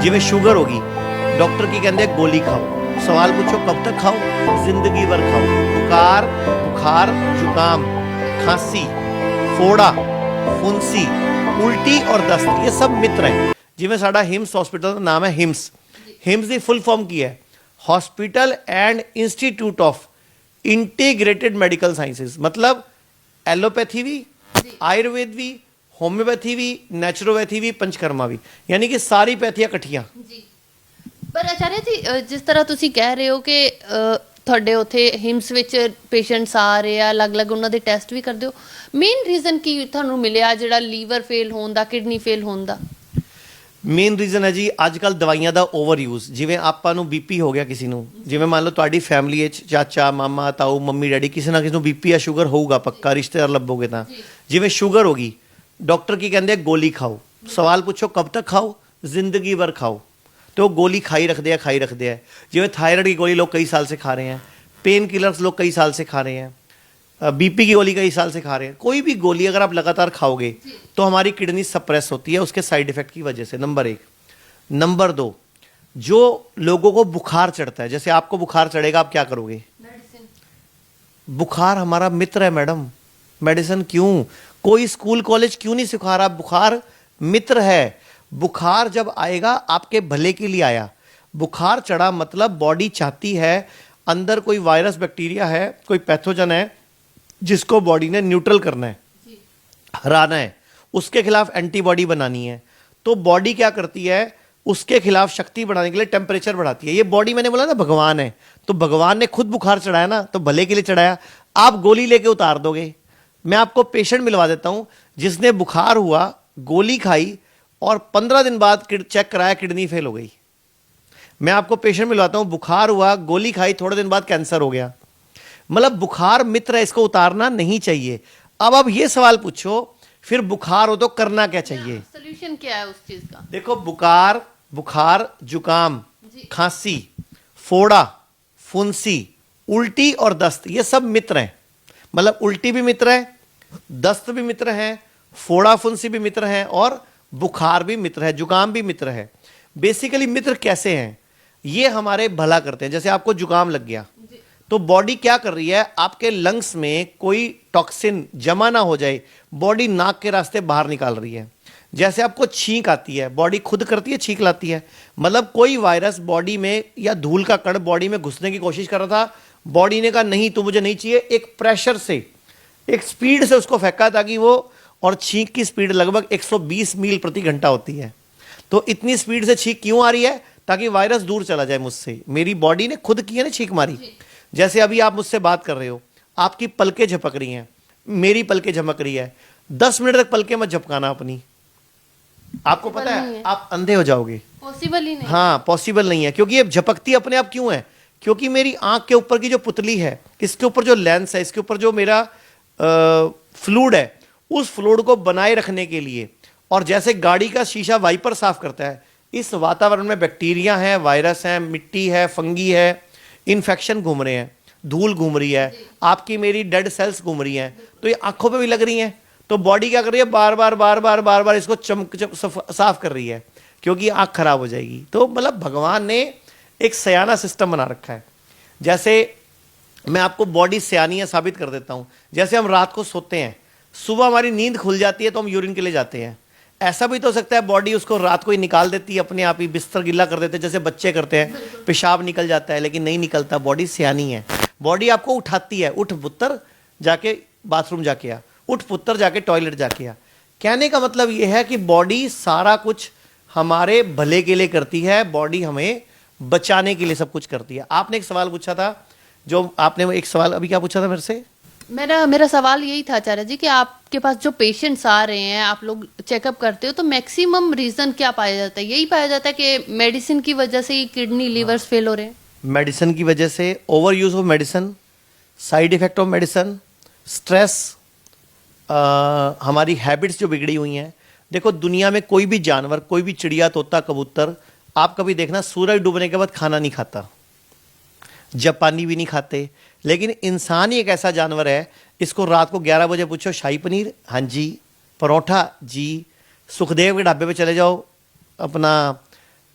जिवें शुगर होगी, डॉक्टर की कहते हैं गोली खाओ, सवाल पूछो कब तक खाओ, जिंदगी भर खाओ। बुखार, बुखार, जुकाम, खांसी, फोड़ा, फुंसी, उल्टी और दस्त, ये सब मित्र हैं। जिवें साडा हिम्स हॉस्पिटल का नाम है हिम्स। हिम्स की फुल फॉर्म की है hospital and institute of integrated medical sciences, मतलब एलोपैथी भी, आयुर्वेद भी, होम्योपैथी भी, नेचुरोपैथी भी, पंचकर्मा भी, यानी कि सारी पैथियां इकट्ठियां। पर आचार्य जी जिस तरह ਤੁਸੀਂ ਕਹਿ ਰਹੇ ਹੋ ਕਿ ਤੁਹਾਡੇ ਉੱਥੇ ਹਿਮਸ ਵਿੱਚ ਪੇਸ਼ੈਂਟਸ ਆ ਰਹੇ ਆ, ਅਲੱਗ-ਅਲੱਗ ਉਹਨਾਂ ਦੇ ਟੈਸਟ ਵੀ ਕਰਦੇ ਹੋ, ਮੇਨ ਰੀਜ਼ਨ ਕੀ ਤੁਹਾਨੂੰ ਮਿਲਿਆ ਜਿਹੜਾ ਲੀਵਰ ਫੇਲ ਹੋਣ ਦਾ, ਕਿਡਨੀ ਫੇਲ ਹੋਣ ਦਾ? ਮੇਨ ਰੀਜ਼ਨ ਹੈ ਜੀ ਅੱਜ ਕੱਲ ਦਵਾਈਆਂ ਦਾ ਓਵਰ ਯੂਜ਼। ਜਿਵੇਂ ਆਪਾਂ ਨੂੰ ਬੀਪੀ ਹੋ ਗਿਆ ਕਿਸੇ ਨੂੰ, ਜਿਵੇਂ ਮੰਨ ਲਓ ਤੁਹਾਡੀ ਫੈਮਿਲੀ ਵਿੱਚ ਚਾਚਾ, ਮਾਮਾ, ਤਾਊ, ਮੰਮੀ, ਡੈਡੀ, ਕਿਸੇ ਨਾ ਕਿਸੇ ਨੂੰ ਬੀਪੀ ਜਾਂ ਸ਼ੂਗਰ ਹੋਊਗਾ, ਪੱਕਾ ਰਿਸ਼ਤੇਦਾਰ ਲੱਭੋਗੇ ਤਾਂ। ਜਿਵੇਂ ਸ਼ੂਗਰ ਹੋਗੀ, ਡਾਕਟਰ ਕੀ ਕਹਿੰਦੇ ਗੋਲੀ ਖਾਓ, ਸਵਾਲ ਪੁੱਛੋ ਕਬ ਤੱਕ ਖਾਓ, ਜ਼ਿੰਦਗੀ ਭਰ ਖਾਓ। तो गोली खाई रखते हैं, खाई रखते हैं। जिवें थायराइड की गोली लोग कई साल से खा रहे हैं, पेन किलर्स लोग कई साल से खा रहे हैं, बीपी की गोली कई साल से खा रहे हैं। कोई भी गोली अगर आप लगातार खाओगे तो हमारी किडनी सप्रेस होती है उसके साइड इफेक्ट की वजह से, नंबर 1। नंबर 2, जो लोगों को बुखार चढ़ता है, जैसे आपको बुखार चढ़ेगा आप क्या करोगे? बुखार हमारा मित्र है मैडम। मेडिसिन क्यों? कोई स्कूल कॉलेज क्यों नहीं सिखा रहा? बुखार मित्र है। बुखार जब आएगा आपके भले के लिए आया। बुखार चढ़ा मतलब बॉडी चाहती है, अंदर कोई वायरस बैक्टीरिया है, कोई पैथोजन है जिसको बॉडी ने न्यूट्रल करना है, हराना है, उसके खिलाफ एंटीबॉडी बनानी है। तो बॉडी क्या करती है? उसके खिलाफ शक्ति बढ़ाने के लिए टेम्परेचर बढ़ाती है। ये बॉडी, मैंने बोला ना भगवान है, तो भगवान ने खुद बुखार चढ़ाया ना, तो भले के लिए चढ़ाया। आप गोली लेके उतार दोगे। मैं आपको पेशेंट मिलवा देता हूं जिसने बुखार हुआ, गोली खाई और 15 दिन बाद चेक कराया किडनी फेल हो गई। मैं आपको पेशेंट मिलवाता हूं, बुखार हुआ, गोली खाई, थोड़े दिन बाद कैंसर हो गया। मतलब बुखार मित्र है, इसको उतारना नहीं चाहिए। अब आप ये सवाल पूछो फिर बुखार हो तो करना क्या चाहिए? सोल्यूशन क्या है उस चीज का? देखो, बुखार, बुखार, जुकाम, खांसी, फोड़ा, फुंसी, उल्टी और दस्त, ये सब मित्र हैं। मतलब उल्टी भी मित्र है, दस्त भी मित्र है, फोड़ा फुंसी भी मित्र है, और बुखार भी मित्र है, जुकाम भी मित्र है। बेसिकली मित्र कैसे हैं? ये हमारे भला करते हैं। जैसे आपको जुकाम लग गया तो बॉडी क्या कर रही है? आपके लंग्स में कोई टॉक्सिन जमा ना हो जाए, बॉडी नाक के रास्ते बाहर निकाल रही है। जैसे आपको छींक आती है, बॉडी खुद करती है, छींक लाती है। मतलब कोई वायरस बॉडी में या धूल का कण बॉडी में घुसने की कोशिश कर रहा था, बॉडी ने कहा नहीं तो मुझे नहीं चाहिए, एक प्रेशर से, एक स्पीड से उसको फेंका ताकि वो, और छींक की स्पीड लगभग 120 मील प्रति घंटा होती है। तो इतनी स्पीड से छींक क्यों आ रही है? ताकि वायरस दूर चला जाए मुझसे। मेरी बॉडी ने खुद की है ना छींक मारी। जैसे अभी आप मुझसे बात कर रहे हो, आपकी पलकें झपक रही हैं, मेरी पलकें झपक रही है। 10 मिनट तक पलकें मत झपकाना अपनी, आपको पता है आप अंधे हो जाओगे। पॉसिबल ही नहीं। हाँ, पॉसिबल नहीं है, क्योंकि ये झपकती अपने आप क्यों है? क्योंकि मेरी आंख के ऊपर की जो पुतली है, इसके ऊपर जो लेंस है, इसके ऊपर जो मेरा फ्लूइड है, उस फ्लूइड को बनाए रखने के लिए, और जैसे गाड़ी का शीशा वाइपर साफ करता है, इस वातावरण में बैक्टीरिया है, वायरस है, मिट्टी है, फंगी है, इन्फेक्शन घूम रहे हैं, धूल घूम रही है, आपकी मेरी डेड सेल्स घूम रही हैं, तो ये आंखों पे भी लग रही हैं। तो बॉडी क्या कर रही है? बार बार बार बार बार बार इसको साफ कर रही है, क्योंकि आंख खराब हो जाएगी। तो मतलब भगवान ने एक सयाना सिस्टम बना रखा है। जैसे मैं आपको बॉडी सयानी है साबित कर देता हूँ। जैसे हम रात को सोते हैं, सुबह हमारी नींद खुल जाती है तो हम यूरिन के लिए जाते हैं। ऐसा भी तो हो सकता है बॉडी उसको रात को ही निकाल देती है, अपने आप ही बिस्तर गिल्ला कर देते हैं, जैसे बच्चे करते हैं, पेशाब निकल जाता है, लेकिन नहीं निकलता। बॉडी सियानी है, बॉडी आपको उठाती है, उठ पुत्र जाके बाथरूम जाके आ, उठ पुत्र जाके टॉयलेट जाके आ। कहने का मतलब यह है कि बॉडी सारा कुछ हमारे भले के लिए करती है, बॉडी हमें बचाने के लिए सब कुछ करती है। आपने एक सवाल पूछा था, जो आपने एक सवाल अभी क्या पूछा था मेरे से? मेरा सवाल यही था आचार्य जी कि आपके पास जो पेशेंट्स आ रहे हैं, आप लोग चेकअप करते हो, तो मैक्सिमम रीजन क्या पाया जाता है? यही पाया जाता है कि मेडिसिन की वजह से ही किडनी लीवर्स फेल हो रहे हैं? मेडिसिन की वजह से, over use of medicine, side effect of medicine, stress, हमारी हैबिट्स जो बिगड़ी हुई हैं। देखो, दुनिया में कोई भी जानवर, कोई भी चिड़िया, तोता, कबूतर, आप कभी देखना सूरज डूबने के बाद खाना नहीं खाता, जापानी भी नहीं खाते। लेकिन इंसान ही एक ऐसा जानवर है, इसको रात को 11 बजे पूछो शाही पनीर, हाँ जी, परोठा जी, सुखदेव के ढाबे पे चले जाओ, अपना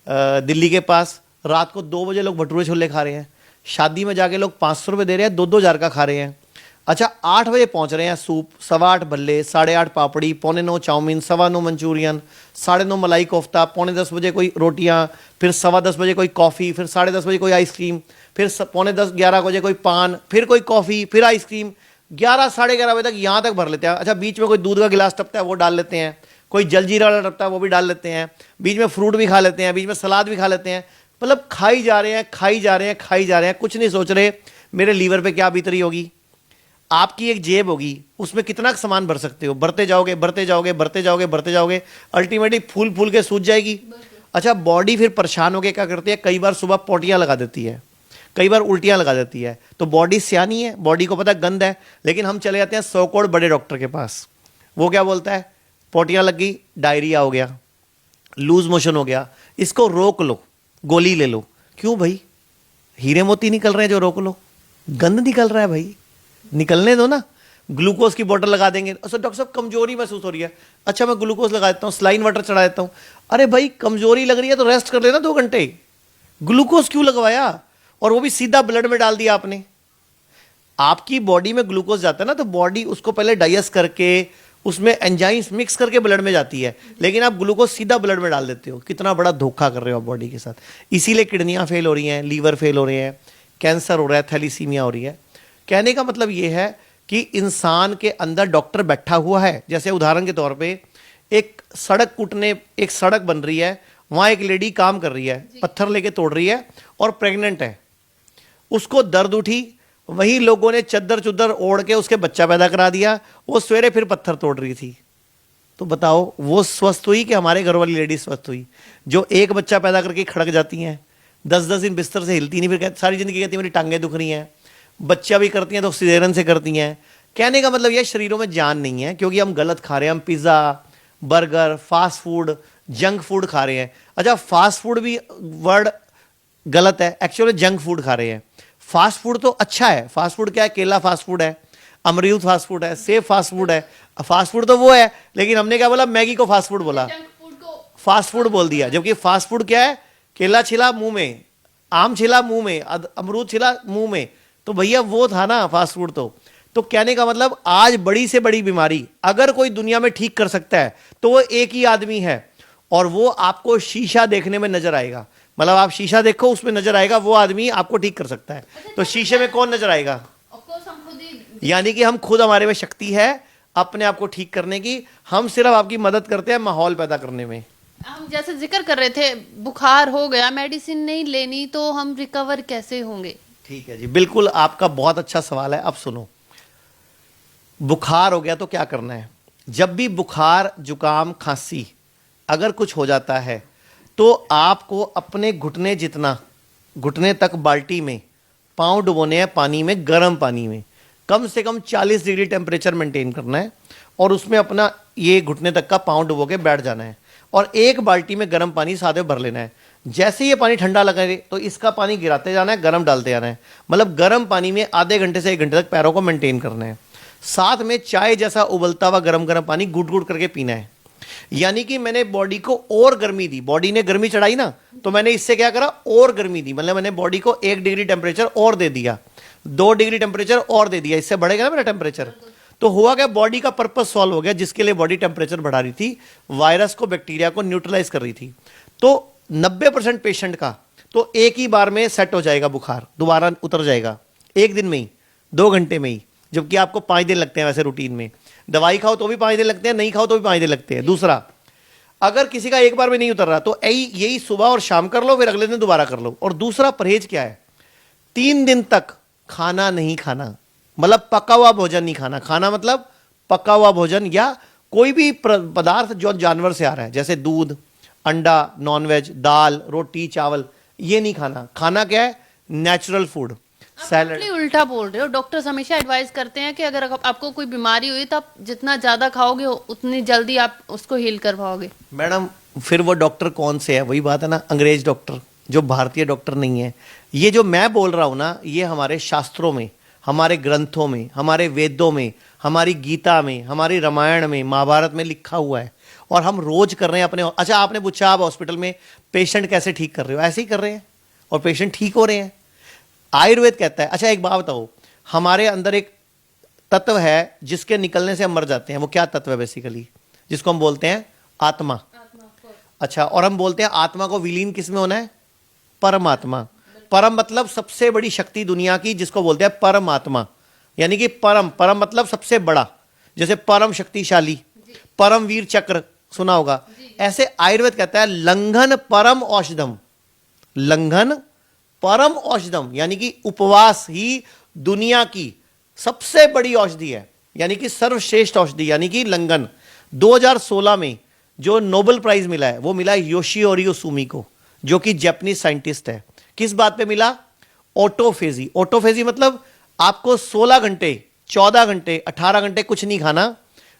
दिल्ली के पास रात को 2 बजे लोग भटूरे छोले खा रहे हैं, शादी में जाके लोग 500 रुपये दे रहे हैं, 2-2 हज़ार का खा रहे हैं। अच्छा 8 बजे पहुंच रहे हैं सूप, 8:15 भल्ले, 8:30 पापड़ी, 8:45 चाउमीन, 9:15 मंचूरियन, 9:30 मलाई कोफ्ता, 9:45 बजे कोई रोटियां, फिर 10:15 बजे कोई कॉफ़ी, फिर 10:30 बजे कोई आइसक्रीम, फिर 10:45-11 बजे कोई पान, फिर कोई कॉफ़ी, फिर आइसक्रीम, 11-11:30 बजे तक यहाँ तक भर लेते हैं। अच्छा बीच में कोई दूध का गिलास टपता है वो डाल लेते हैं, कोई जलजीरा वाला टपता है वो भी डाल लेते हैं, बीच में फ्रूट भी खा लेते हैं, बीच में सलाद भी खा लेते हैं। मतलब खाई जा रहे हैं, खाई जा रहे हैं, खाई जा रहे हैं, कुछ नहीं सोच रहे मेरे लीवर पे क्या बीतरी होगी। आपकी एक जेब होगी, उसमें कितना सामान भर सकते हो, भरते जाओगे भरते जाओगे भरते जाओगे भरते जाओगे, अल्टीमेटली फूल फूल के सूज जाएगी। अच्छा बॉडी फिर परेशान होकर क्या करती है, कई बार सुबह पोटियां लगा देती है, कई बार उल्टियां लगा देती है। तो बॉडी सियानी है, बॉडी को पता है गंद है, लेकिन हम चले जाते हैं 100 करोड़ बड़े डॉक्टर के पास। वो क्या बोलता है, पोटियां लग गई, डायरिया हो गया, लूज मोशन हो गया, इसको रोक लो, गोली ले लो। क्यों भाई, हीरे मोती निकल रहे हैं जो रोक लो, गंद निकल रहा है भाई, निकलने दो ना। ग्लूकोज की बोतल लगा देंगे, अच्छा डॉक्टर साहब कमजोरी महसूस हो रही है, अच्छा मैं ग्लूकोज लगा देता हूँ, स्लाइन वाटर चढ़ा देता हूँ। अरे भाई कमजोरी लग रही है तो रेस्ट कर लेना 2 घंटे, ग्लूकोज क्यों लगवाया, और वो भी सीधा ब्लड में डाल दिया आपने। आपकी बॉडी में ग्लूकोज जाता है ना, तो बॉडी उसको पहले डाइजेस्ट करके उसमें एंजाइम्स मिक्स करके ब्लड में जाती है, लेकिन आप ग्लूकोज सीधा ब्लड में डाल देते हो। कितना बड़ा धोखा कर रहे हो आप बॉडी के साथ। इसीलिए किडनियां फेल हो रही हैं, लीवर फेल हो रहे हैं, कैंसर हो रहा है, थैलीसीमिया हो रही है। कहने का मतलब ये है कि इंसान के अंदर डॉक्टर बैठा हुआ है। जैसे उदाहरण के तौर पे एक सड़क कूटने, एक सड़क बन रही है, वहां एक लेडी काम कर रही है, पत्थर लेके तोड़ रही है और प्रेग्नेंट है, उसको दर्द उठी, वही लोगों ने चद्दर चुद्दर ओढ़ के उसके बच्चा पैदा करा दिया, वो सवेरे फिर पत्थर तोड़ रही थी। तो बताओ वो स्वस्थ हुई कि हमारे घर वाली लेडी स्वस्थ हुई, जो एक बच्चा पैदा करके खड़क जाती हैं, 10-10 दिन बिस्तर से हिलती नहीं, फिर सारी जिंदगी कहती मेरी टांगें दुख रही हैं, बच्चा भी करती हैं तो सिजेरियन से करती हैं। कहने का मतलब यह शरीरों में जान नहीं है, क्योंकि हम गलत खा रहे हैं, हम pizza, burger, fast food, junk food खा रहे हैं। अच्छा फास्ट फूड भी वर्ड गलत है, एक्चुअली जंक फूड खा रहे हैं। फास्ट फूड तो अच्छा है, फास्ट फूड क्या है, केला फास्ट फूड है, अमरूद फास्ट फूड है, सेब फास्ट फूड है, फास्ट फूड तो वो है, लेकिन हमने क्या बोला, मैगी को फास्ट फूड बोला, फास्ट फूड बोल दिया। जबकि फास्ट फूड क्या है, केला छिला मुंह में, आम छिला मुंह में, अमरूद छिला मुंह में, तो भैया वो था ना फास्ट फूड। तो कहने का मतलब आज बड़ी से बड़ी बीमारी अगर कोई दुनिया में ठीक कर सकता है तो वो एक ही आदमी है, और वो आपको शीशा देखने में नजर आएगा। मतलब आप शीशा देखो, उसमें नजर आएगा वो आदमी आपको ठीक कर सकता है। तो शीशे में कौन नजर आएगा, यानी कि हम खुद, हमारे में शक्ति है अपने आप को ठीक करने की, हम सिर्फ आपकी मदद करते हैं माहौल पैदा करने में। हम जैसे जिक्र कर रहे थे, बुखार हो गया, मेडिसिन नहीं लेनी तो हम रिकवर कैसे होंगे? ठीक है जी, बिल्कुल आपका बहुत अच्छा सवाल है। अब सुनो, बुखार हो गया तो क्या करना है। जब भी बुखार, जुकाम, खांसी अगर कुछ हो जाता है तो आपको अपने घुटने जितना, घुटने तक बाल्टी में पाँव डुबोने हैं पानी में, गर्म पानी में, कम से कम 40 डिग्री टेम्परेचर मेंटेन करना है, और उसमें अपना ये घुटने तक का पाँव डुबो के बैठ जाना है, और एक बाल्टी में गर्म पानी साथ में भर लेना है। जैसे ये पानी ठंडा लगे तो इसका पानी गिराते जाना है, गर्म डालते जाना है। मतलब गर्म पानी में आधे घंटे से 1 घंटे तक पैरों को मेंटेन करना है। साथ में चाय जैसा उबलता हुआ गर्म गर्म पानी गुट गुट करके पीना है। यानी कि मैंने बॉडी को और गर्मी दी, बॉडी ने गर्मी चढ़ाई ना, तो मैंने इससे क्या करा, और गर्मी दी। मतलब मैंने बॉडी को 1 डिग्री टेम्परेचर और दे दिया, 2 डिग्री टेम्परेचर और दे दिया, इससे बढ़ेगा ना मेरा टेम्परेचर। तो हुआ क्या, बॉडी का पर्पस सॉल्व हो गया, जिसके लिए बॉडी टेम्परेचर बढ़ा रही थी, वायरस को, बैक्टीरिया को न्यूट्रलाइज कर रही थी। तो 90% पेशेंट का तो एक ही बार में सेट हो जाएगा, बुखार दोबारा उतर जाएगा 1 दिन में ही, 2 घंटे में ही। जबकि आपको 5 दिन लगते हैं वैसे रूटीन में, दवाई खाओ तो भी 5 दिन लगते हैं, नहीं खाओ तो भी 5 दिन लगते हैं। दूसरा, अगर किसी का एक बार में नहीं उतर रहा तो यही सुबह और शाम कर लो, फिर अगले दिन दोबारा कर लो। और दूसरा परहेज क्या है, 3 दिन तक खाना नहीं खाना, मतलब पका हुआ भोजन नहीं खाना। खाना मतलब पका हुआ भोजन या कोई भी पदार्थ जो जानवर से आ रहा है, जैसे दूध, अंडा, नॉनवेज, दाल, रोटी, चावल, ये नहीं खाना। खाना क्या है, नेचुरल फूड, सैलड। उल्टा बोल रहे हो, डॉक्टर्स हमेशा एडवाइस करते हैं कि अगर आपको कोई बीमारी हुई तो आप जितना ज्यादा खाओगे उतनी जल्दी आप उसको हील कर पाओगे। मैडम फिर वो डॉक्टर कौन से है, वही बात है ना, अंग्रेज डॉक्टर, जो भारतीय डॉक्टर नहीं है। ये जो मैं बोल रहा हूं ना, ये हमारे शास्त्रों में, हमारे ग्रंथों में, हमारे वेदों में, हमारी गीता में, हमारी रामायण में, महाभारत में लिखा हुआ है। और हम रोज कर रहे हैं अपने। अच्छा, आपने पूछा आप हॉस्पिटल में पेशेंट कैसे ठीक कर रहे हो, ऐसे ही कर रहे हैं और पेशेंट ठीक हो रहे हैं। आयुर्वेद कहता है, अच्छा एक बात बताओ, हमारे अंदर एक तत्व है जिसके निकलने से हम मर जाते हैं, वो क्या तत्व है बेसिकली, जिसको हम बोलते हैं आत्मा। अच्छा, और हम बोलते हैं आत्मा को विलीन किस में होना है, परमात्मा। परम मतलब सबसे बड़ी शक्ति दुनिया की, जिसको बोलते हैं परमात्मा, यानी कि परम, परम मतलब सबसे बड़ा, जैसे परम शक्तिशाली, परम वीर चक्र सुना होगा, ऐसे आयुर्वेद कहता है लंघन परम औषधम, लंघन परम औषधम, यानी कि उपवास ही दुनिया की सबसे बड़ी औषधि है, यानी कि सर्वश्रेष्ठ औषधि, यानी कि लंघन। 2016 में जो नोबेल प्राइज मिला है वो मिला योशिओरी ओसुमी को, जो कि जापानीज साइंटिस्ट है। किस बात पे मिला, ऑटोफेजी। ऑटोफेजी मतलब आपको 16 घंटे, 14 घंटे, 18 घंटे कुछ नहीं खाना,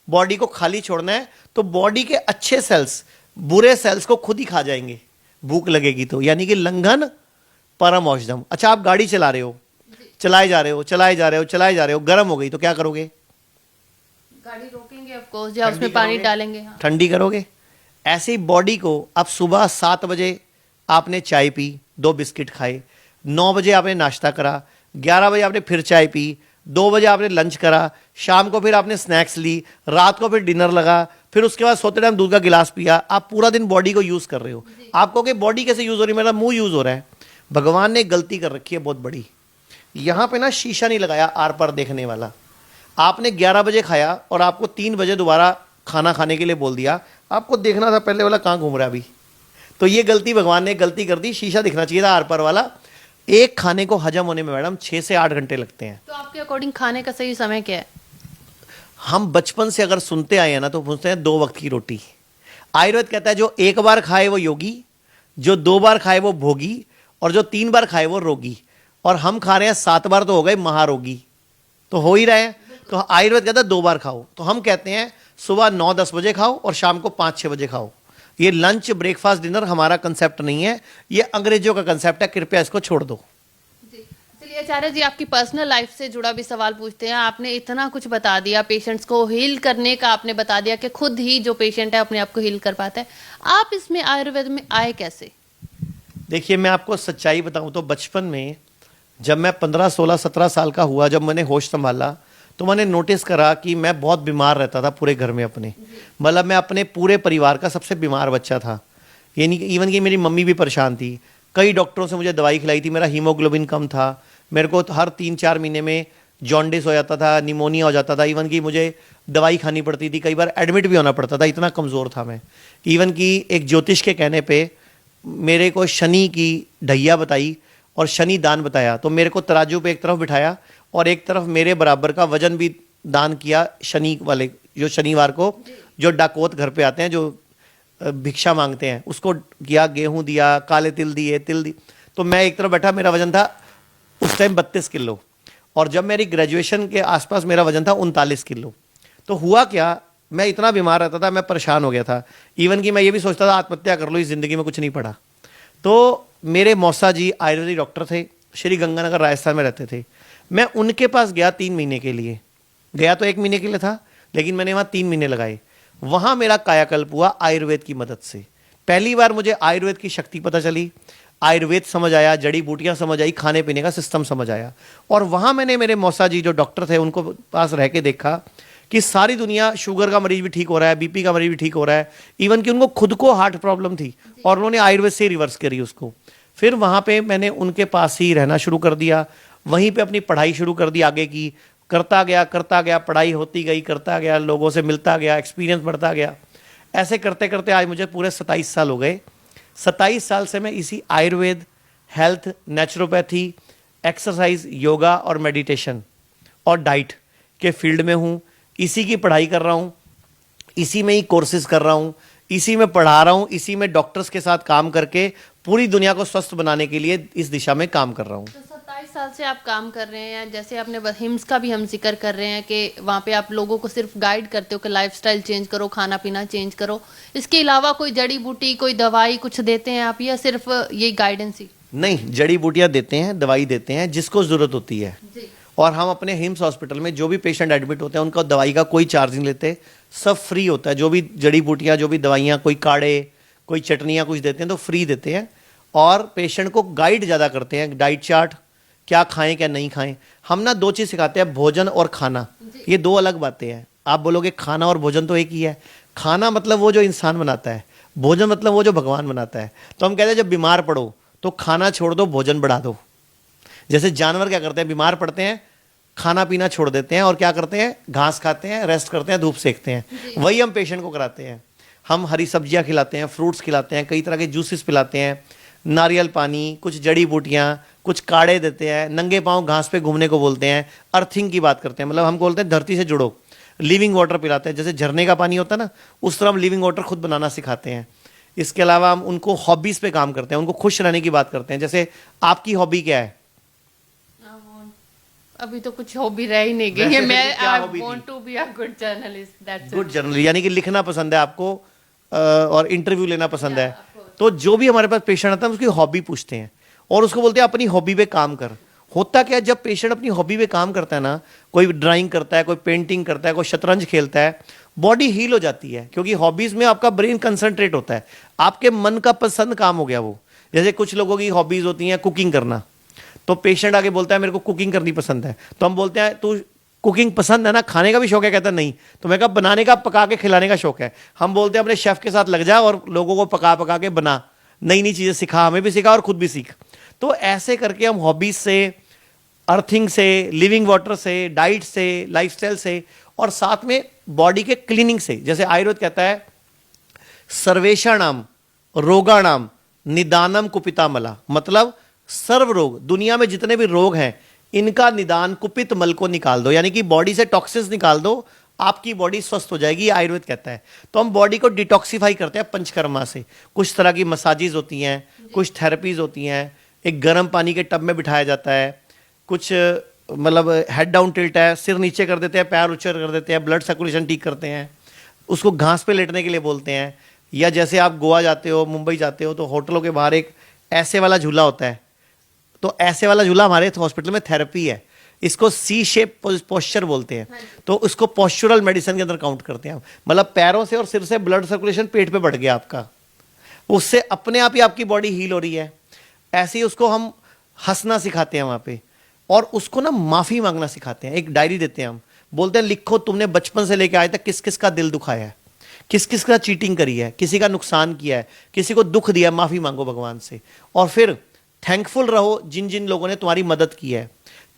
बॉडी को खाली छोड़ना है, तो बॉडी के अच्छे सेल्स बुरे सेल्स को खुद ही खा जाएंगे, भूख लगेगी तो, यानी कि लंघन परम औषधम। अच्छा, आप गाड़ी चला रहे हो, चलाए जा रहे हो, चलाए जा रहे हो, चलाए जा रहे हो, गर्म हो गई तो क्या करोगे, गाड़ी रोकेंगे ऑफ कोर्स, या उसमें पानी डालेंगे, हाँ। ठंडी करोगे। ऐसी बॉडी को आप सुबह 7 बजे आपने चाय पी, 2 बिस्किट खाए, 9 बजे आपने नाश्ता करा, 11 बजे आपने फिर चाय पी, 2 बजे आपने लंच करा, शाम को फिर आपने स्नैक्स ली, रात को फिर डिनर लगा, फिर उसके बाद सोते टाइम दूध का गिलास पिया। आप पूरा दिन बॉडी को यूज कर रहे हो। आपको कि बॉडी कैसे यूज हो रही है, मेरा मुंह यूज हो रहा है। भगवान ने गलती कर रखी है बहुत बड़ी, यहां पे ना शीशा नहीं लगाया आर पार देखने वाला। आपने 11 बजे खाया और आपको 3 बजे दोबारा खाना खाने के लिए बोल दिया, आपको देखना था पहले वाला कहाँ घूम रहा है अभी। तो ये गलती भगवान ने गलती कर दी, शीशा दिखना चाहिए था आर पार वाला। एक खाने को हजम होने में मैडम 6 से 8 घंटे लगते हैं। तो आपके अकॉर्डिंग खाने का सही समय क्या है? हम बचपन से अगर सुनते आए हैं ना तो पूछते हैं 2 वक्त की रोटी। आयुर्वेद कहता है जो 1 बार खाए वो योगी, जो 2 बार खाए वो भोगी, और जो 3 बार खाए वो रोगी। और हम खा रहे हैं 7 बार, तो हो गए महारोगी, तो हो ही रहे हैं। तो आयुर्वेद कहता है 2 बार खाओ, तो हम कहते हैं सुबह 9-10 बजे खाओ और शाम को 5-6 बजे खाओ। ये लंच ब्रेकफास्ट डिनर हमारा कंसेप्ट नहीं है, ये अंग्रेजों का कंसेप्ट है, कृपया इसको छोड़ दो। चलिए आचार्य जी, आपकी पर्सनल लाइफ से जुड़ा भी सवाल पूछते हैं। आपने इतना कुछ बता दिया, पेशेंट्स को हील करने का आपने बता दिया कि खुद ही जो पेशेंट है अपने आप को हील कर पाता है। आप इसमें आयुर्वेद में आए कैसे? देखिए, मैं आपको सच्चाई बताऊं तो बचपन में जब मैं 15, 16, 17 साल का हुआ, जब मैंने होश संभाला, तो मैंने नोटिस करा कि मैं बहुत बीमार रहता था पूरे घर में अपने। मतलब मैं अपने पूरे परिवार का सबसे बीमार बच्चा था, यानी कि इवन कि मेरी मम्मी भी परेशान थी। कई डॉक्टरों से मुझे दवाई खिलाई थी, मेरा हीमोग्लोबिन कम था, मेरे को हर 3-4 महीने में जॉन्डिस हो जाता था, निमोनिया हो जाता था, इवन कि मुझे दवाई खानी पड़ती थी, कई बार एडमिट भी होना पड़ता था, इतना कमज़ोर था मैं। इवन कि एक ज्योतिष के कहने पे मेरे को शनि की ढैया बताई और शनि दान बताया, तो मेरे को तराजू पे एक तरफ बिठाया और एक तरफ मेरे बराबर का वजन भी दान किया शनि वाले, जो शनिवार को जो डाकोत घर पे आते हैं, जो भिक्षा मांगते हैं, उसको किया, गेहूं दिया, काले तिल दिए, तिल दी। तो मैं एक तरफ बैठा, मेरा वजन था उस टाइम 32 किलो, और जब मेरी ग्रेजुएशन के आसपास मेरा वजन था 39 किलो। तो हुआ क्या, मैं इतना बीमार रहता था, मैं परेशान हो गया था। इवन कि मैं ये भी सोचता था आत्महत्या कर लो, इस जिंदगी में कुछ नहीं पड़ा। तो मेरे मौसा जी आयुर्वेदिक डॉक्टर थे, श्री गंगानगर राजस्थान में रहते थे। मैं उनके पास गया 3 महीने के लिए, गया तो 1 महीने के लिए था, लेकिन मैंने वहाँ 3 महीने लगाए। वहाँ मेरा कायाकल्प हुआ आयुर्वेद की मदद से। पहली बार मुझे आयुर्वेद की शक्ति पता चली, आयुर्वेद समझ आया, जड़ी बूटियाँ समझ आई, खाने पीने का सिस्टम समझ आया। और वहाँ मैंने मेरे मौसा जी जो डॉक्टर थे उनको पास रह के देखा कि सारी दुनिया, शुगर का मरीज भी ठीक हो रहा है, बीपी का मरीज भी ठीक हो रहा है, इवन कि उनको खुद को हार्ट प्रॉब्लम थी और उन्होंने आयुर्वेद से रिवर्स करी उसको। फिर वहाँ पे मैंने उनके पास ही रहना शुरू कर दिया, वहीं पे अपनी पढ़ाई शुरू कर दी आगे की, करता गया, पढ़ाई होती गई, करता गया, लोगों से मिलता गया, एक्सपीरियंस बढ़ता गया। ऐसे करते करते आज मुझे पूरे 27 साल हो गए। 27 साल से मैं इसी Ayurveda, health, naturopathy, exercise, yoga और मेडिटेशन और डाइट के फील्ड में हूँ। इसी की पढ़ाई कर रहा हूँ, इसी में ही कोर्सेज कर रहा हूँ, इसी में पढ़ा रहा हूँ, इसी में डॉक्टर्स के साथ काम करके पूरी दुनिया को स्वस्थ बनाने के लिए इस दिशा में काम कर रहा हूँ। तो 27 साल से आप काम कर रहे हैं, जैसे आपने हिम्स का भी हम जिक्र कर रहे हैं कि वहाँ पे आप लोगों को सिर्फ गाइड करते हो कि लाइफस्टाइल चेंज करो, खाना पीना चेंज करो। इसके अलावा कोई जड़ी बूटी, कोई दवाई कुछ देते हैं आप, या सिर्फ ये गाइडेंस ही? नहीं, जड़ी बूटियाँ देते हैं, दवाई देते हैं जिसको ज़रूरत होती है। जी। और हम अपने हिम्स हॉस्पिटल में जो भी पेशेंट एडमिट होते हैं उनका दवाई का कोई चार्ज नहीं लेते, सब फ्री होता है, जो भी जड़ी बूटियाँ, जो भी दवाइयाँ, कोई काढ़े, कोई चटनियाँ कुछ देते हैं तो फ्री देते हैं। और पेशेंट को गाइड ज़्यादा करते हैं, डाइट चार्ट, क्या खाएं क्या नहीं खाएं। हम ना दो चीज़ सिखाते हैं, भोजन और खाना, ये दो अलग बातें हैं। आप बोलोगे खाना और भोजन तो एक ही है। खाना मतलब वो जो इंसान बनाता है, भोजन मतलब वो जो भगवान बनाता है। तो हम कहते हैं जब बीमार पड़ो तो खाना छोड़ दो, भोजन बढ़ा दो। जैसे जानवर क्या करते हैं, बीमार पड़ते हैं, खाना पीना छोड़ देते हैं और क्या करते हैं, घास खाते हैं, रेस्ट करते हैं, धूप सेकते हैं। वही हम पेशेंट को कराते हैं। हम हरी सब्जियां खिलाते हैं, फ्रूट्स खिलाते हैं, कई तरह के जूसेस पिलाते हैं, नारियल पानी, कुछ जड़ी बूटियां, कुछ काढ़े देते हैं, नंगे पांव घास पे घूमने को बोलते हैं, अर्थिंग की बात करते हैं, मतलब हम बोलते हैं धरती से जुड़ो। लिविंग वाटर पिलाते हैं, जैसे झरने का पानी होता है ना, उस तरह हम लिविंग वाटर खुद बनाना सिखाते हैं। इसके अलावा हम उनको हॉबीज़ पे काम करते हैं, उनको खुश रहने की बात करते हैं। जैसे आपकी हॉबी क्या है? अभी तो कुछ हॉबी रह ही नहीं गई है। मैं I want to be a good journalist, that's good journalist, यानी कि लिखना पसंद है आपको और इंटरव्यू लेना पसंद है। तो जो भी हमारे पास पेशेंट आता है उसकी हॉबी पूछते हैं और उसको बोलते हैं अपनी हॉबी पे काम कर। होता क्या है, जब पेशेंट अपनी हॉबी पे काम करता है ना, कोई ड्राइंग करता है, कोई पेंटिंग करता है, कोई शतरंज खेलता है, बॉडी हील हो जाती है, क्योंकि हॉबीज में आपका ब्रेन कंसंट्रेट होता है, आपके मन का पसंद काम हो गया वो। जैसे कुछ लोगों की हॉबीज होती हैं कुकिंग करना, तो पेशेंट आके बोलता है मेरे को कुकिंग करनी पसंद है, तो हम बोलते हैं तू कुकिंग पसंद है ना, खाने का भी शौक है? कहता नहीं। तो मैं कहा बनाने का, पका के खिलाने का शौक है। हम बोलते हैं अपने शेफ के साथ लग जा और लोगों को पका पका के बना, नई नई चीजें सिखा, हमें भी सिखा और खुद भी सीख। तो ऐसे करके हम हॉबीज से, अर्थिंग से, लिविंग वाटर से, डाइट से, लाइफस्टाइल से और साथ में बॉडी के क्लीनिंग से, जैसे आयुर्वेद कहता है सर्वेषाणाम रोगाणाम निदानम कुपितामला, मतलब सर्व रोग, दुनिया में जितने भी रोग हैं इनका निदान कुपित मल को निकाल दो, यानी कि बॉडी से टॉक्सिन्स निकाल दो, आपकी बॉडी स्वस्थ हो जाएगी, ये आयुर्वेद कहता है। तो हम बॉडी को डिटॉक्सिफाई करते हैं पंचकर्मा से। कुछ तरह की मसाजेज होती हैं, कुछ थेरेपीज होती हैं, एक गर्म पानी के टब में बिठाया जाता है, कुछ मतलब हेड डाउन टिल्ट है, सिर नीचे कर देते हैं, पैर ऊंचे कर देते हैं, ब्लड सर्कुलेशन ठीक करते हैं, उसको घास पे लेटने के लिए बोलते हैं। या जैसे आप गोवा जाते हो, मुंबई जाते हो, तो होटलों के बाहर एक ऐसे वाला झूला होता है, तो ऐसे वाला झूला हमारे हॉस्पिटल में थेरेपी है, इसको सी शेप पोस्चर बोलते हैं। तो उसको पोस्चुरल मेडिसिन के अंदर काउंट करते हैं। मतलब पैरों से और सिर से ब्लड सर्कुलेशन पेट पे बढ़ गया आपका, उससे अपने आप ही आपकी बॉडी हील हो रही है। ऐसे ही उसको हम हंसना सिखाते हैं वहाँ पे, और उसको ना माफ़ी मांगना सिखाते हैं। एक डायरी देते हैं, हम बोलते हैं लिखो तुमने बचपन से लेकर आए तक किस किस का दिल दुखाया है, किस किस का चीटिंग करी है, किसी का नुकसान किया है, किसी को दुख दिया, माफ़ी मांगो भगवान से। और फिर थैंकफुल रहो जिन जिन लोगों ने तुम्हारी मदद की है,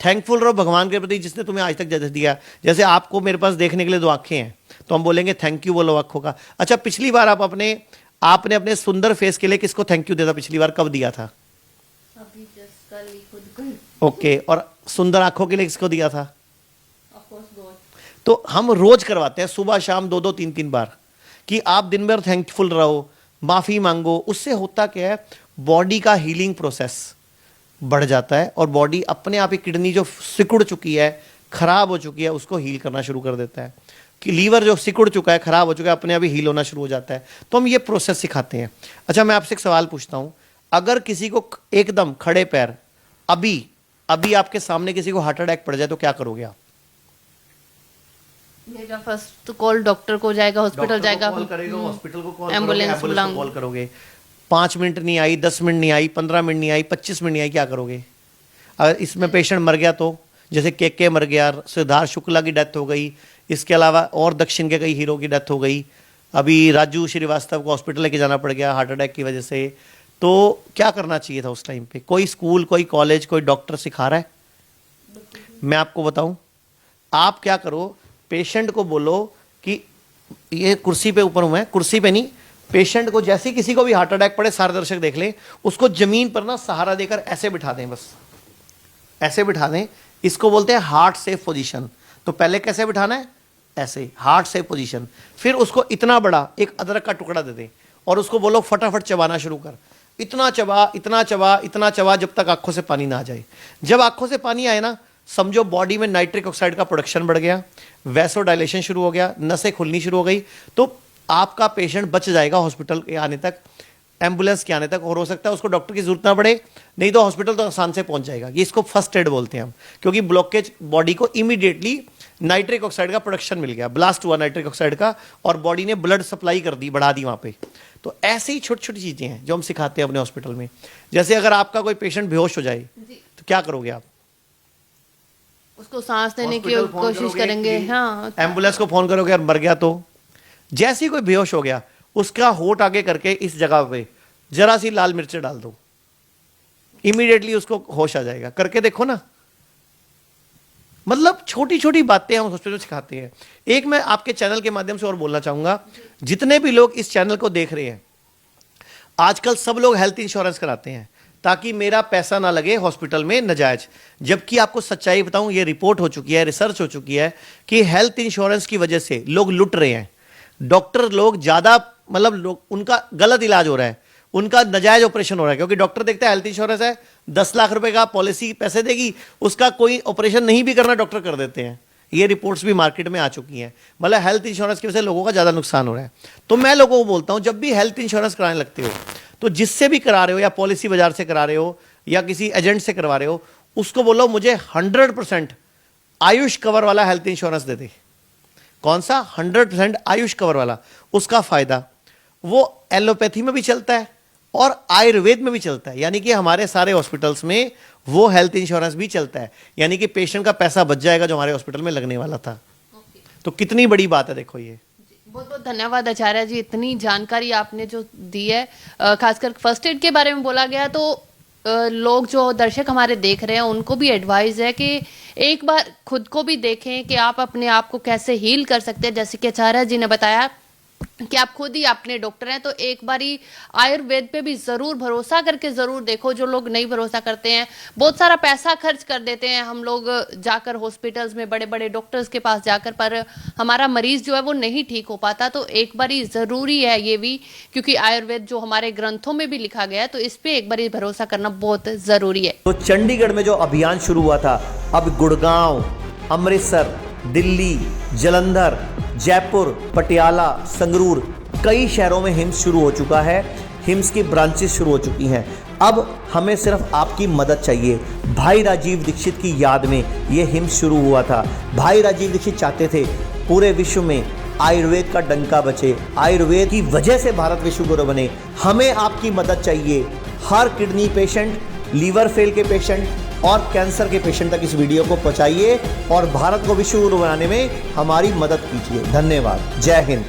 थैंकफुल रहो भगवान के प्रति जिसने तुम्हें आज तक जज दिया। जैसे आपको मेरे पास देखने के लिए 2 आंखें हैं, तो हम बोलेंगे थैंक यू बोलो आंखों का। अच्छा, पिछली बार आपने अपने सुंदर फेस के लिए किसको थैंक यू दिया था? पिछली बार कब दिया था? अभी जस्ट कल ही खुद को। ओके, और सुंदर आंखों के लिए किसको दिया था? Of course God. तो हम रोज करवाते हैं, सुबह शाम 2-2 3-3 बार, कि आप दिन भर थैंकफुल रहो, माफ़ी मांगो। उससे होता क्या है, बॉडी का हीलिंग प्रोसेस बढ़ जाता है और बॉडी अपने आप ही किडनी जो सिकुड़ चुकी है, खराब हो चुकी है, उसको हील करना शुरू कर देता है। कि लीवर जो सिकुड़ चुका है, खराब हो चुका है, अपने आप ही हील होना शुरू हो जाता है। तो हम ये प्रोसेस सिखाते हैं। अच्छा, मैं आपसे एक सवाल पूछता हूँ, अगर किसी को एकदम खड़े पैर अभी अभी आपके सामने किसी को हार्ट अटैक पड़ जाए तो क्या करोगे आप? मेरा फर्स्ट कॉल डॉक्टर को जाएगा, हॉस्पिटल जाएगा, कॉल करेगा, हॉस्पिटल को कॉल एम्बुलेंस को बुलाऊंगा। कॉल करोगे। 5 मिनट नहीं आई, 10 मिनट नहीं आई, 15 मिनट नहीं आई, 25 मिनट नहीं आई, क्या करोगे? अगर इसमें पेशेंट मर गया तो, जैसे के मर गया, सिद्धार्थ शुक्ला की डेथ हो गई, इसके अलावा और दक्षिण के कई हीरो की डेथ हो गई, अभी राजू श्रीवास्तव को हॉस्पिटल लेके जाना पड़ गया हार्ट अटैक की वजह से, तो क्या करना चाहिए था उस टाइम पे? कोई स्कूल, कोई कॉलेज, कोई डॉक्टर सिखा रहा है? मैं आपको बताऊं, आप क्या करो, पेशेंट को बोलो कि ये कुर्सी पे ऊपर हूं मैं, कुर्सी पे नहीं, पेशेंट को जैसे ही किसी को भी हार्ट अटैक पड़े, सारे दर्शक देख लें, उसको जमीन पर ना सहारा देकर ऐसे बिठा दें, बस ऐसे बिठा दें। इसको बोलते हैं हार्ट सेफ पोजीशन। तो पहले कैसे बिठाना है? ऐसे, हार्ट सेफ पोजीशन। फिर उसको इतना बड़ा एक अदरक का टुकड़ा दे दें और उसको बोलो फटाफट चबाना शुरू कर, इतना चबा, इतना चबा, इतना चबा, जब तक आंखों से पानी ना आ जाए। जब आंखों से पानी आए ना, समझो बॉडी में नाइट्रिक ऑक्साइड का प्रोडक्शन बढ़ गया, वैसोडाइलेशन शुरू हो गया, नसें खुलनी शुरू हो गई, तो आपका पेशेंट बच जाएगा हॉस्पिटल के आने तक, एम्बुलेंस के आने तक, और हो सकता है उसको डॉक्टर की जरूरत ना पड़े, नहीं तो हॉस्पिटल तो आसान से पहुंच जाएगा। ये इसको फर्स्ट एड बोलते हैं हम, क्योंकि ब्लॉकेज बॉडी को इमीडिएटली नाइट्रिक ऑक्साइड का प्रोडक्शन मिल गया, ब्लास्ट हुआ नाइट्रिक ऑक्साइड का, और बॉडी ने ब्लड सप्लाई कर दी, बढ़ा दी वहाँ पे। तो ऐसे ही छोटी छोटी चीज़ें हैं जो हम सिखाते हैं अपने हॉस्पिटल में। जैसे अगर आपका कोई पेशेंट बेहोश हो जाए तो क्या करोगे आप? उसको सांस देने की हॉस्पिटल फोन कोशिश करोगे, करेंगे। हाँ, एम्बुलेंस को फोन करोगे और मर गया तो? जैसे ही कोई बेहोश हो गया, उसका होठ आगे करके इस जगह पे जरा सी लाल मिर्च डाल दो, इमीडिएटली उसको होश आ जाएगा। करके देखो ना। मतलब छोटी छोटी बातें हम हॉस्पिटल में सिखाते हैं। एक मैं आपके चैनल के माध्यम से और बोलना चाहूंगा, जितने भी लोग इस चैनल को देख रहे हैं, आजकल सब लोग हेल्थ इंश्योरेंस कराते हैं ताकि मेरा पैसा ना लगे हॉस्पिटल में नजायज। जबकि आपको सच्चाई बताऊं, ये रिपोर्ट हो चुकी है, रिसर्च हो चुकी है कि हेल्थ इंश्योरेंस की वजह से लोग लुट रहे हैं। डॉक्टर लोग ज्यादा, मतलब लोग, उनका गलत इलाज हो रहा है, उनका नजायज ऑपरेशन हो रहा है, क्योंकि डॉक्टर देखता है हेल्थ इंश्योरेंस है, 10 लाख रुपए का पॉलिसी पैसे देगी, उसका कोई ऑपरेशन नहीं भी करना डॉक्टर कर देते हैं। ये रिपोर्ट्स भी मार्केट में आ चुकी हैं। मतलब हेल्थ इंश्योरेंस की वजह से लोगों का ज़्यादा नुकसान हो रहा है। तो मैं लोगों को बोलता हूं, जब भी हेल्थ इंश्योरेंस कराने लगते हो तो जिससे भी करा रहे हो, या पॉलिसी बाजार से करा रहे हो या किसी एजेंट से करवा रहे हो, उसको बोलो मुझे 100% आयुष कवर वाला हेल्थ इंश्योरेंस दे दे। कौन सा? 100% आयुष कवर वाला। उसका फायदा वो एलोपैथी में भी चलता है और आयुर्वेद में भी चलता है, यानी कि हमारे सारे हॉस्पिटल्स में वो हेल्थ इंश्योरेंस भी चलता है, यानी कि पेशेंट का पैसा बच जाएगा जो हमारे हॉस्पिटल में लगने वाला था। तो कितनी बड़ी बात है, देखो ये। बहुत बहुत धन्यवाद आचार्य जी, इतनी जानकारी आपने जो दी है। खासकर फर्स्ट एड के बारे में बोला गया, तो लोग जो दर्शक हमारे देख रहे हैं उनको भी एडवाइस है कि एक बार खुद को भी देखें कि आप अपने आप को कैसे हील कर सकते हैं। जैसे कि आचार्य जी ने बताया कि आप खुद ही अपने डॉक्टर हैं, तो एक बारी आयुर्वेद पे भी जरूर भरोसा करके जरूर देखो। जो लोग नहीं भरोसा करते हैं, बहुत सारा पैसा खर्च कर देते हैं हम लोग जाकर हॉस्पिटल्स में, बड़े बड़े डॉक्टर्स के पास जाकर, पर हमारा मरीज जो है वो नहीं ठीक हो पाता। तो एक बारी जरूरी है ये भी, क्योंकि आयुर्वेद जो हमारे ग्रंथों में भी लिखा गया है, तो इस पे एक बारी भरोसा करना बहुत जरूरी है। तो चंडीगढ़ में जो अभियान शुरू हुआ था, अब गुड़गांव, अमृतसर, दिल्ली, जालंधर, जयपुर, पटियाला, संगरूर, कई शहरों में हिम्स शुरू हो चुका है। हिम्स की ब्रांचेस शुरू हो चुकी हैं। अब हमें सिर्फ आपकी मदद चाहिए। भाई राजीव दीक्षित की याद में ये हिम्स शुरू हुआ था। भाई राजीव दीक्षित चाहते थे पूरे विश्व में आयुर्वेद का डंका बचे, आयुर्वेद की वजह से भारत विश्व गुरु बने। हमें आपकी मदद चाहिए। हर किडनी पेशेंट, लीवर फेल के पेशेंट और कैंसर के पेशेंट तक इस वीडियो को पहुंचाइए और भारत को विश्व गुरु बनाने में हमारी मदद कीजिए। धन्यवाद। जय हिंद।